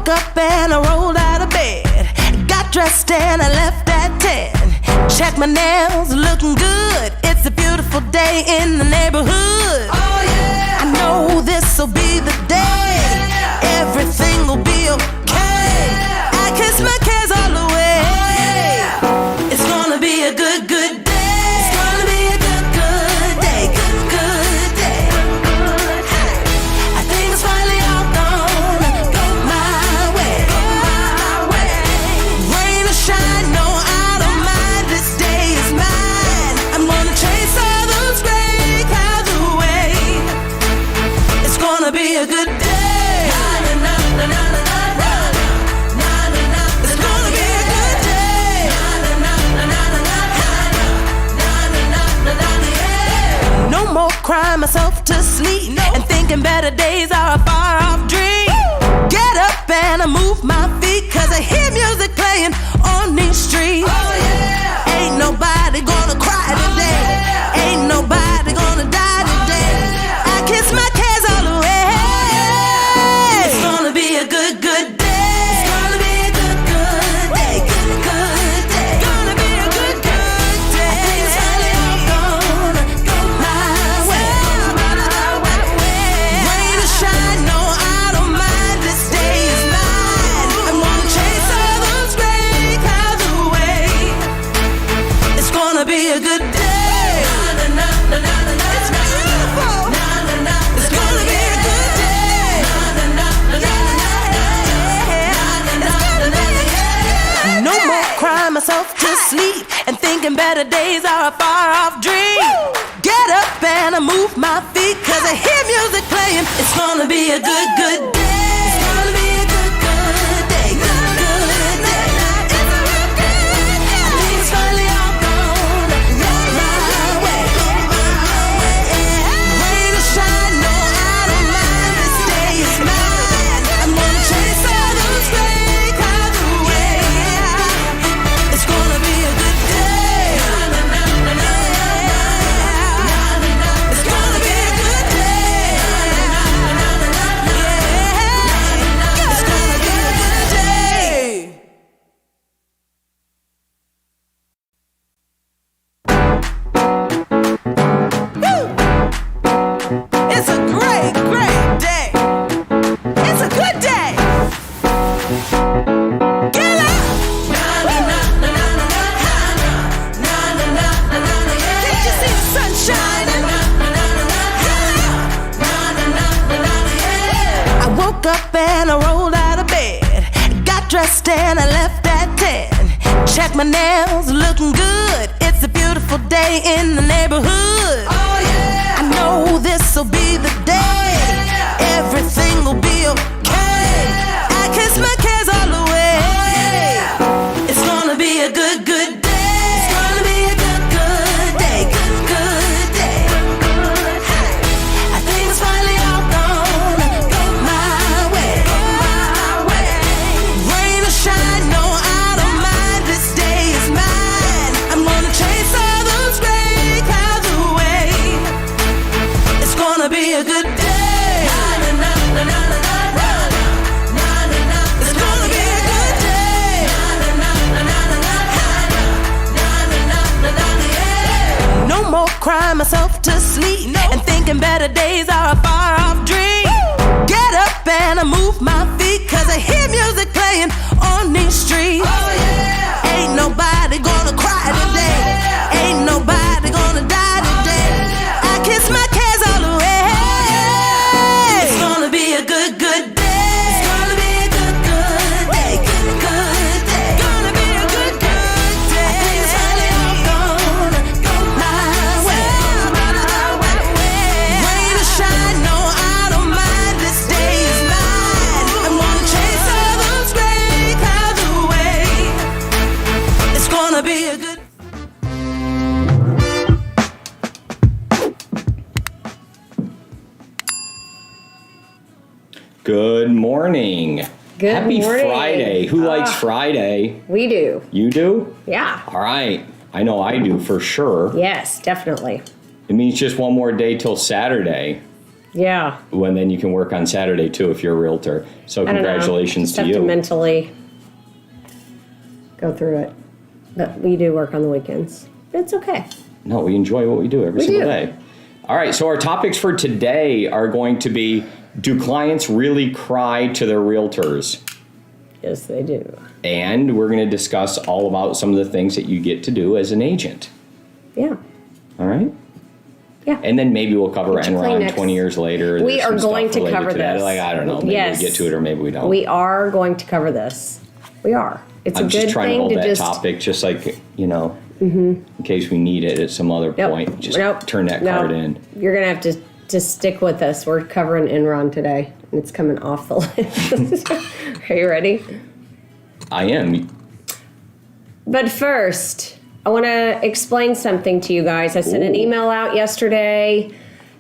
Up and I rolled out of bed, got dressed and I left at 10. Check my nails, looking good. It's a beautiful day in the neighborhood. Oh yeah, I know this'll be the day. Oh, yeah. Everything will be okay. Oh, yeah. I kiss my cares all away. Oh, yeah. It's gonna be a good, good day. It's gonna be a good, good day. Good, good day. Hey. I think it's finally all gonna go my way. Rain or shine, no, I don't mind. This day is mine. I'm gonna chase all those gray clouds away. It's gonna be a good day. It's gonna be a good day. No more crying myself to sleep and thinking better days are a far off dream. Get up and I move my feet, cause I hear music playing on these streets. Oh yeah. Ain't nobody gonna cry today. Ain't nobody gonna die today. I kiss my cares all away. It's gonna be a good, good day. It's gonna be a good, good day. Good, good day. Gonna be a good, good day. I think it's finally all gonna go my way. Rain or shine, no, I don't mind. This day is mine. I'm gonna chase all those gray clouds away. It's gonna be a good day. It's beautiful. It's gonna be a good day. No more crying myself to sleep and thinking better days are a far off dream. Get up and I move my feet, cause I hear music playing. It's gonna be a good, good day. It's gonna be a good, good day. Good, good day. It's a real good day. I think it's finally all gonna go my way. Rain or shine, no, I don't mind. This day is mine. I'm gonna chase all those gray clouds away. It's gonna be a good day. It's gonna be a good day. It's gonna be a good day. Woo! It's a great, great day. It's a good day. Get up! Can't you see the sun shining? I woke up and I rolled out of bed, got dressed and I left at 10. Check my nails, looking good. It's a beautiful day in the neighborhood. Oh yeah, I know this'll be the day. Everything will be okay. I kiss my cares all away. It's gonna be a good, good day. It's gonna be a good, good day. Good, good day. Hey. I think it's finally all gonna go my way. Rain or shine, no, I don't mind. This day is mine. I'm gonna chase all those gray clouds away. It's gonna be a good day. It's gonna be a good day. No more crying myself to sleep and thinking better days are a far off dream. Get up and I move my feet, cause I hear music playing on these streets. Oh yeah. Ain't nobody gonna cry today. Ain't nobody gonna die today. I kiss my cares all away. It's gonna be a good, good day. It's gonna be a good, good day. Good, good day. Gonna be a good, good day. I think it's finally all gonna go my way. Rain or shine, no, I don't mind. This day is mine. I'm gonna chase all those gray clouds away. It's gonna be a good. Good morning. Good Happy morning. Friday. Who likes Friday? We do. You do? Yeah. All right. I know I do for sure. Yes, definitely. It means just one more day till Saturday. Yeah. When then you can work on Saturday too if you're a realtor. So congratulations Just to have you. to mentally go through it. But we do work on the weekends. It's okay. No, we enjoy what we do every single do. day. All right, so our topics for today are going to be, do clients really cry to their realtors? Yes, they do. And we're going to discuss all about some of the things that you get to do as an agent. Yeah. All right? Yeah. And then maybe we'll cover Get your Enron Kleenex. 20 years later. We There's are some going stuff to related cover that. this. Like, I don't know. Maybe Yes. we get to it or maybe we don't. We are going to cover this. We are. It's I'm a good just trying to thing hold to that just topic just like, in case we need it at some other Nope. point. Just Nope. turn that Nope. card in. You're going to have to just stick with us. We're covering Enron today, and it's coming off the list. Are you ready? I am. But first, I want to explain something to you guys. I sent an Ooh. email out yesterday,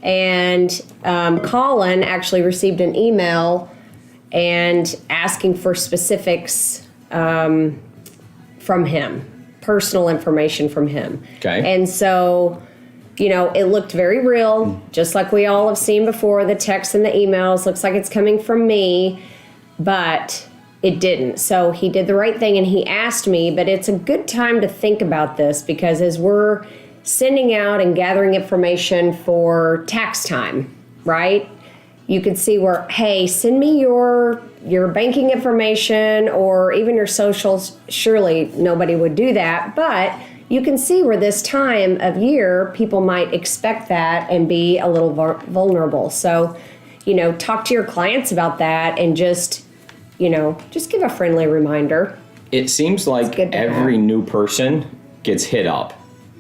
and Colin actually received an email and asking for specifics from him, personal information from him. Okay. And so, it looked very real, just like we all have seen before. The texts and the emails looks like it's coming from me, but it didn't. So he did the right thing and he asked me, but it's a good time to think about this because as we're sending out and gathering information for tax time, right? You could see where, hey, send me your banking information or even your socials. Surely nobody would do that, but you can see where this time of year people might expect that and be a little vulnerable. So, talk to your clients about that and just give a friendly reminder. It seems like good to every have. new person gets hit up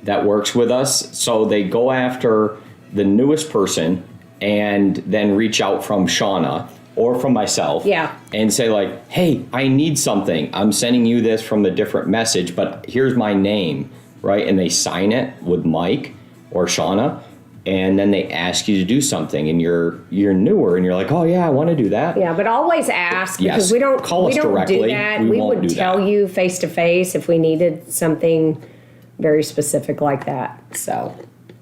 that works with us. So they go after the newest person and then reach out from Shana or from myself and say like, hey, I need something. I'm sending you this from a different message, but here's my name, right? And they sign it with Mike or Shana. And then they ask you to do something, and you're newer, and you're like, oh yeah, I want to do that. Yeah, but always ask because Yes. we don't Call us do directly. that. We We won't would do tell that. you face to face if we needed something very specific like that.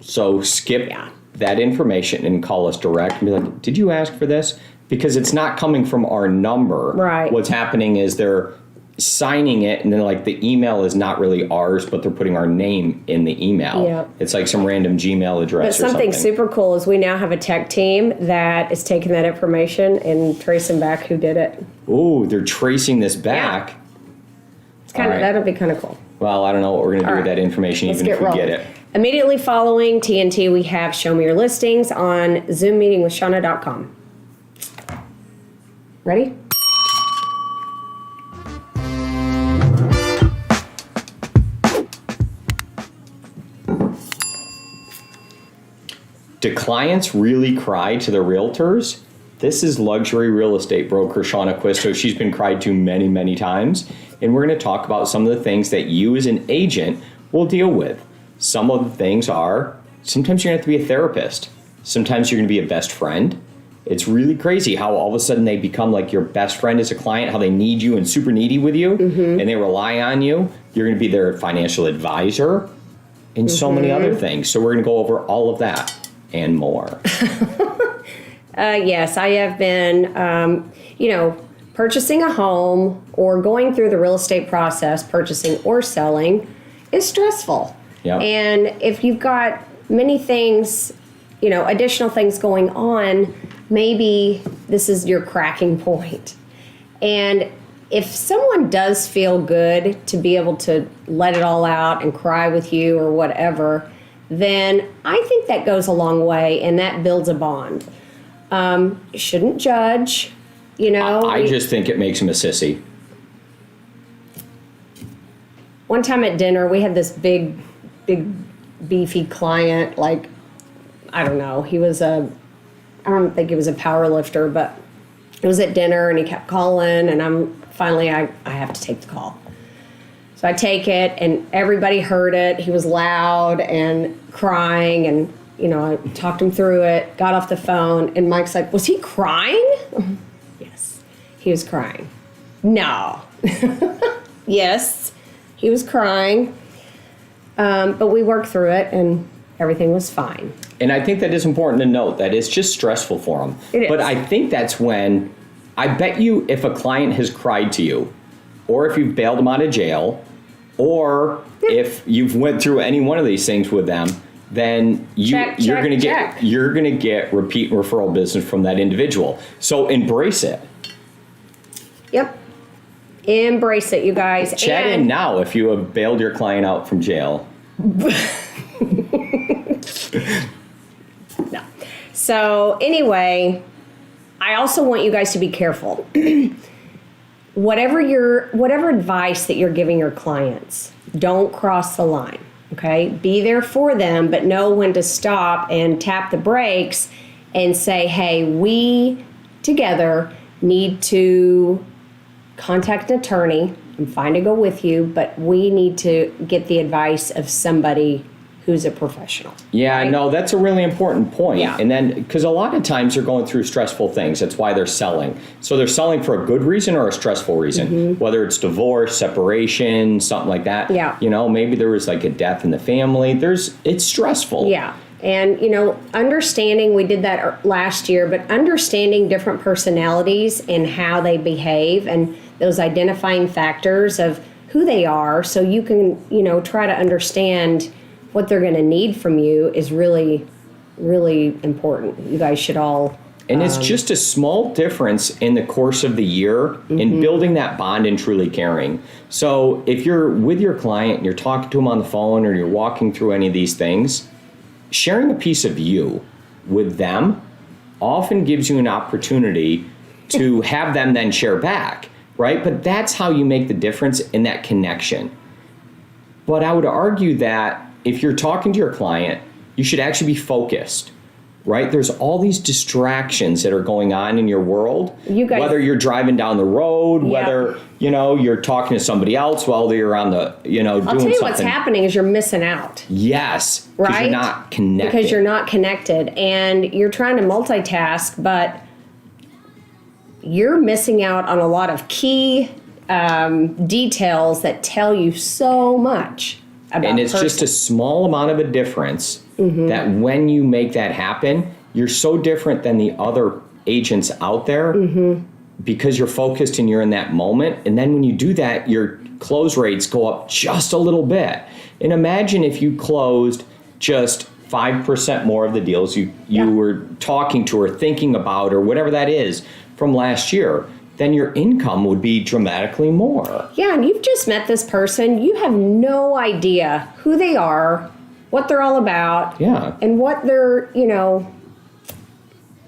So skip Yeah. that information and call us direct and be like, did you ask for this? Because it's not coming from our number. Right. What's happening is they're signing it and then like the email is not really ours, but they're putting our name in the email. Yeah. It's like some random Gmail But address or something something. super cool is we now have a tech team that is taking that information and tracing back who did it. Ooh, they're tracing this back. It's kind of All right. that'll be kind of cool. Well, I don't know what we're going to do All with right. that information, Let's even if we rolling. get it. Immediately following TNT, we have Show Me Your Listings on Zoom meeting with Shana.com. Ready? Do clients really cry to their realtors? This is luxury real estate broker Shana Acquisto. She's been cried to many, many times. And we're going to talk about some of the things that you as an agent will deal with. Some of the things are, sometimes you're going to have to be a therapist. Sometimes you're going to be a best friend. It's really crazy how all of a sudden they become like your best friend as a client, how they need you and super needy with you, and they rely on you. You're going to be their financial advisor and so many other things. So we're going to go over all of that and more. Yes, I have been, purchasing a home or going through the real estate process, purchasing or selling, is stressful. Yep. And if you've got many things, additional things going on, maybe this is your cracking point. And if someone does feel good to be able to let it all out and cry with you or whatever, then I think that goes a long way and that builds a bond. You shouldn't judge, I just think it makes him a sissy. One time at dinner, we had this big, beefy client. Like, I don't know. I don't think he was a power lifter, but it was at dinner and he kept calling and I have to take the call. So I take it and everybody heard it. He was loud and crying and, I talked him through it, got off the phone and Mike's like, was he crying? Yes, he was crying. No. Yes, he was crying. But we worked through it and everything was fine. And I think that is important to note that it's just stressful for them. It is. But I think that's when, I bet you if a client has cried to you, or if you've bailed them out of jail, or if you've went through any one of these things with them, then you're going to get repeat referral business from that individual. So embrace it. Yep. Embrace it, you guys. Chat in now if you have bailed your client out from jail. No. So anyway, I also want you guys to be careful. Whatever advice that you're giving your clients, don't cross the line. Okay? Be there for them, but know when to stop and tap the brakes and say, hey, we together need to contact an attorney. I'm fine to go with you, but we need to get the advice of somebody who's a professional. Yeah, right? no, that's a really important point. Yeah. And then, because a lot of times they're going through stressful things. That's why they're selling. So they're selling for a good reason or a stressful reason, whether it's divorce, separation, something like that. Yeah. You know, maybe there was like a death in the family. It's stressful. Yeah. And, you know, understanding, we did that last year, but understanding different personalities and how they behave and those identifying factors of who they are so you can, you know, try to understand what they're going to need from you is really, really important. You guys should all... And it's just a small difference in the course of the year in building that bond and truly caring. So if you're with your client and you're talking to them on the phone or you're walking through any of these things, sharing a piece of you with them often gives you an opportunity to have them then share back, right? But that's how you make the difference in that connection. But I would argue that if you're talking to your client, you should actually be focused, right? There's all these distractions that are going on in your world, You guys- whether you're driving down the road, whether, you know, you're talking to somebody else while you're on the, you know, doing something. I'll tell you what's happening is you're missing out. Yes, because Right? you're not connected. Because you're not connected and you're trying to multitask, but you're missing out on a lot of key details that tell you so much about And it's person. just a small amount of a difference that when you make that happen, you're so different than the other agents out there because you're focused and you're in that moment. And then when you do that, your close rates go up just a little bit. And imagine if you closed just 5% more of the deals you were talking to or thinking about or whatever that is from last year, then your income would be dramatically more. Yeah, and you've just met this person. You have no idea who they are, what they're all about, Yeah. and what they're, you know.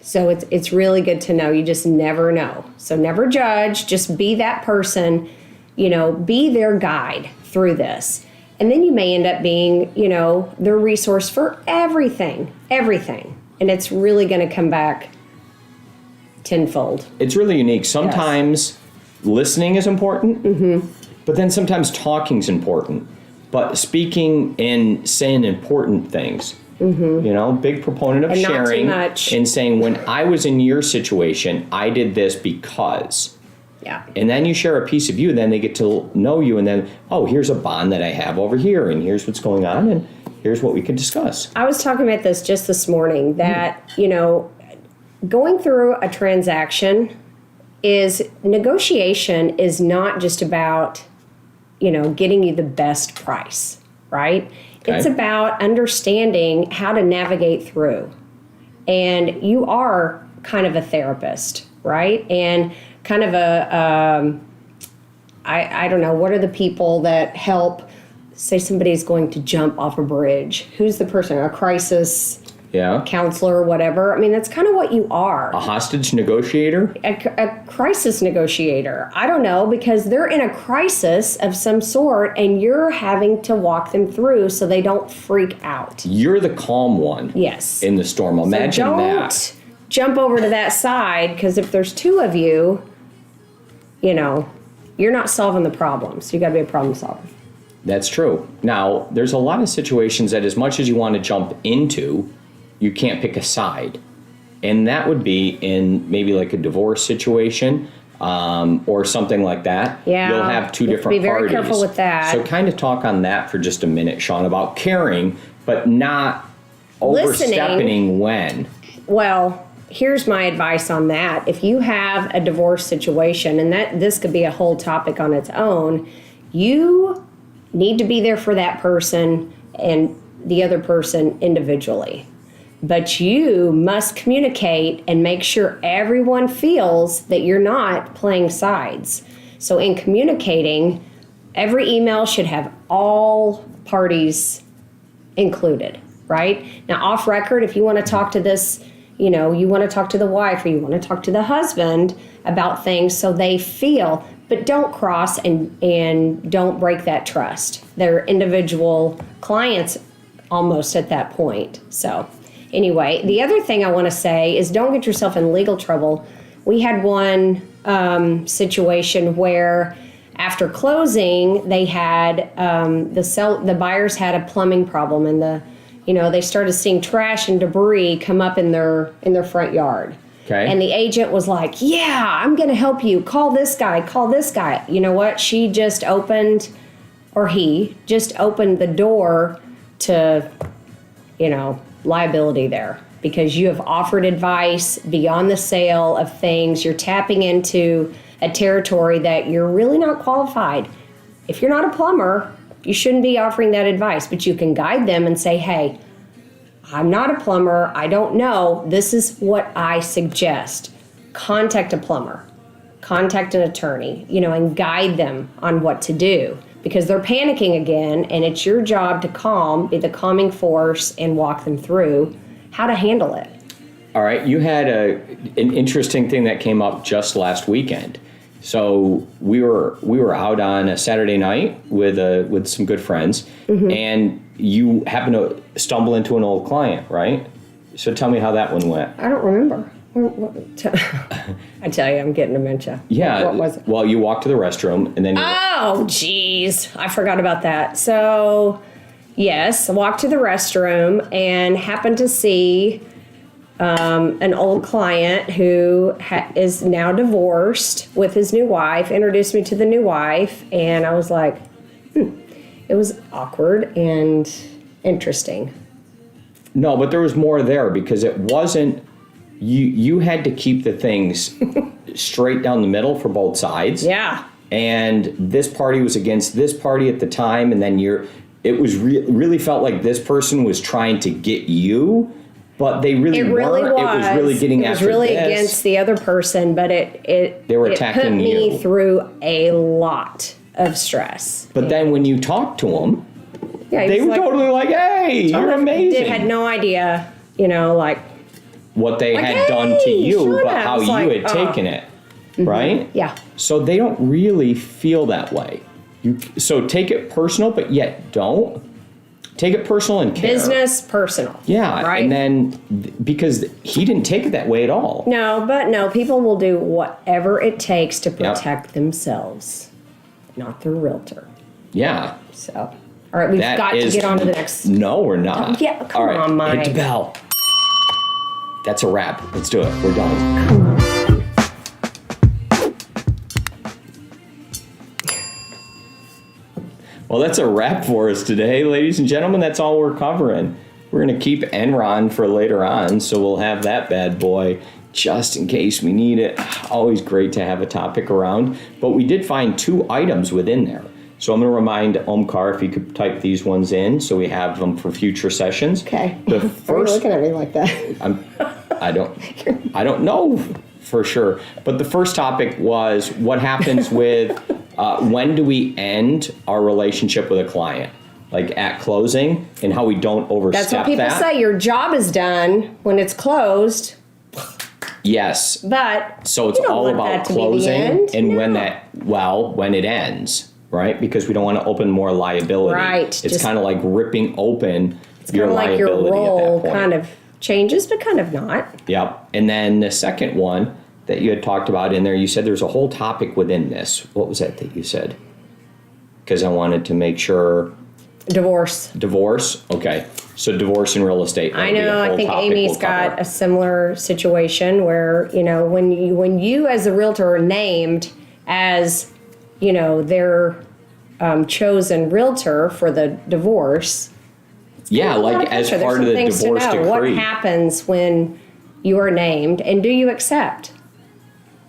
So it's really good to know. You just never know. So never judge. Just be that person, you know, be their guide through this. And then you may end up being, you know, their resource for everything. And it's really going to come back tenfold. It's really unique. Sometimes listening is important, but then sometimes talking is important. But speaking and saying important things, you know, big proponent of And not too sharing much. and saying, when I was in your situation, I did this because. Yeah. And then you share a piece of you, then they get to know you, and then, oh, here's a bond that I have over here, and here's what's going on, and here's what we can discuss. I was talking about this just this morning that, you know, going through a transaction negotiation is not just about, you know, getting you the best price, right? Okay. It's about understanding how to navigate through. And you are kind of a therapist, right? And kind of I don't know, what are the people that help, say somebody's going to jump off a bridge? Who's the person? A crisis counselor, whatever. I mean, that's kind of what you are. A hostage negotiator? A crisis negotiator. I don't know, because they're in a crisis of some sort and you're having to walk them through so they don't freak out. You're the calm one. Yes. In the storm. Imagine so don't that. Jump over to that side, because if there's two of you, you know, you're not solving the problem. So you got to be a problem solver. That's true. Now, there's a lot of situations that as much as you want to jump into, you can't pick a side. And that would be in maybe like a divorce situation. or something like that, Yeah, you'll have two you have to different be very parties. careful with that. So kind of talk on that for just a minute, Sean, about caring, but not overstepping when. Well, here's my advice on that. If you have a divorce situation, and this could be a whole topic on its own, you need to be there for that person and the other person individually. But you must communicate and make sure everyone feels that you're not playing sides. So in communicating, every email should have all parties included, right? Now, off record, if you want to talk to this, you want to talk to the wife or you want to talk to the husband about things so they feel, but don't cross and don't break that trust. They're individual clients almost at that point. So anyway, the other thing I want to say is don't get yourself in legal trouble. We had one situation where after closing, they had the buyers had a plumbing problem, and they started seeing trash and debris come up in their front yard. Okay. And the agent was like, "Yeah, I'm going to help you. Call this guy. Call this guy." You know what? He just opened the door to, liability there, because you have offered advice beyond the sale of things. You're tapping into a territory that you're really not qualified. If you're not a plumber, you shouldn't be offering that advice, but you can guide them and say, "Hey, I'm not a plumber. I don't know. This is what I suggest. Contact a plumber, contact an attorney, and guide them on what to do, because they're panicking again, and it's your job to be the calming force and walk them through how to handle it." All right, you had an interesting thing that came up just last weekend. So we were out on a Saturday night with some good friends, and you happened to stumble into an old client, right? So tell me how that one went. I don't remember. I tell you, I'm getting dementia. Yeah. What was it? Well, you walked to the restroom, and then Oh, geez. I forgot about that. So, yes, I walked to the restroom and happened to see an old client who is now divorced with his new wife, introduced me to the new wife, and I was like, It was awkward and interesting. No, but there was more there, because it wasn't, you had to keep the things straight down the middle for both sides. Yeah. And this party was against this party at the time, and then it was really felt like this person was trying to get you, but they really weren't. It was really getting after this. It was really against the other person, but they were attacking put me you through a lot of stress. But then when you talked to them, they were totally like, "Hey, you're amazing." They had no idea, what they had "Hey, done to you, Shana." but how you had taken it, right? Yeah. So they don't really feel that way. So take it personal, but yet don't. Take it personal and care. Business, personal. Yeah, right? and then because he didn't take it that way at all. No, people will do whatever it takes to protect themselves, not their realtor. Yeah. So, all right, we've got to get on to the next. No, we're not. Yeah, come all right, on, Mike. hit the bell. That's a wrap. Let's do it. We're done. Well, that's a wrap for us today, ladies and gentlemen. That's all we're covering. We're going to keep Enron for later on, so we'll have that bad boy just in case we need it. Always great to have a topic around. But we did find 2 items within there. So I'm going to remind Omkar if he could type these ones in so we have them for future sessions. Okay. The Why are you first, looking at me like that? I don't know for sure. But the first topic was what happens with when do we end our relationship with a client? Like at closing, and how we don't overstep that. That's what people say. Your job is done when it's closed. Yes. But so it's all about closing and when it ends, right? Because we don't want to open more liability. Right. It's kind of like ripping open your liability. liability Your role at that point. kind of changes, but kind of not. Yep. And then the second one that you had talked about in there, you said there's a whole topic within this. What was that you said? Because I wanted to make sure. Divorce. Divorce? Okay. So divorce and real estate. I know. I think Amy's got a similar situation where, when you as a realtor are named as, their chosen realtor for the divorce. Yeah, like as part of the divorce decree. What happens when you are named, and do you accept?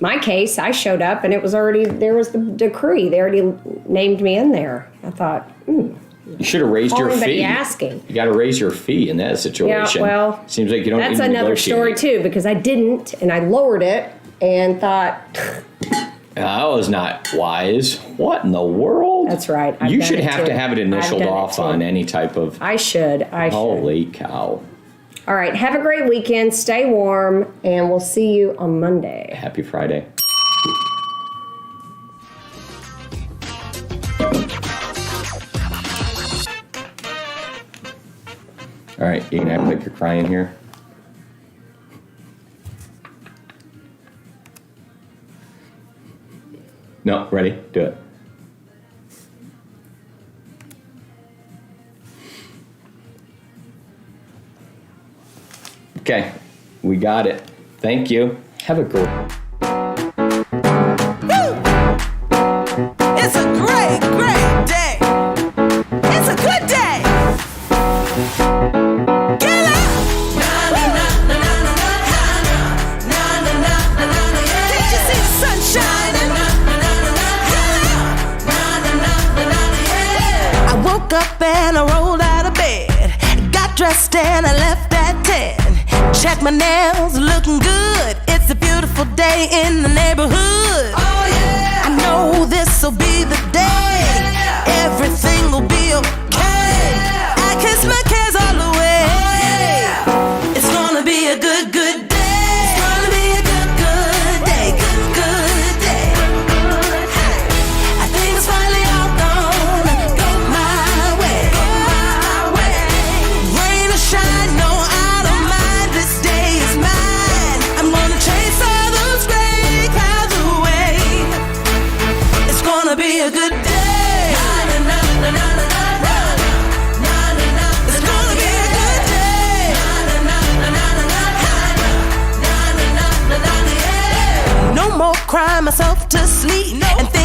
My case, I showed up and there was the decree. They already named me in there. I thought, you should have raised your fee. Asking. You got to raise your fee in that situation. Yeah, well, seems like you don't. That's another story too, because I didn't, and I lowered it and thought. That was not wise. What in the world? That's right. You should have to have it initialed off on any type of. I should. Holy cow. All right. Have a great weekend. Stay warm, and we'll see you on Monday. Happy Friday. All right, you can act like you're crying here. No, ready? Do it. Okay, we got it. Thank you. Have a good one. It's a great, great day. It's a good day. Get up. Can't you see the sun shining? I woke up and I rolled out of bed. Got dressed and I left at 10. Check my nails, looking good. It's a beautiful day in the neighborhood. Oh yeah! I know this'll be the day. Oh, yeah. Everything will be okay. Oh, yeah. I kiss my cares all away. Oh, yeah. It's gonna be a good, good day. It's gonna be a good, good day. Good, good day. Hey. I think it's finally all gonna go my way. Go my way. Rain or shine, no, I don't mind. This day is mine. I'm gonna chase all those gray clouds away. It's gonna be a good day. It's gonna be a good day. No more crying myself to sleep and think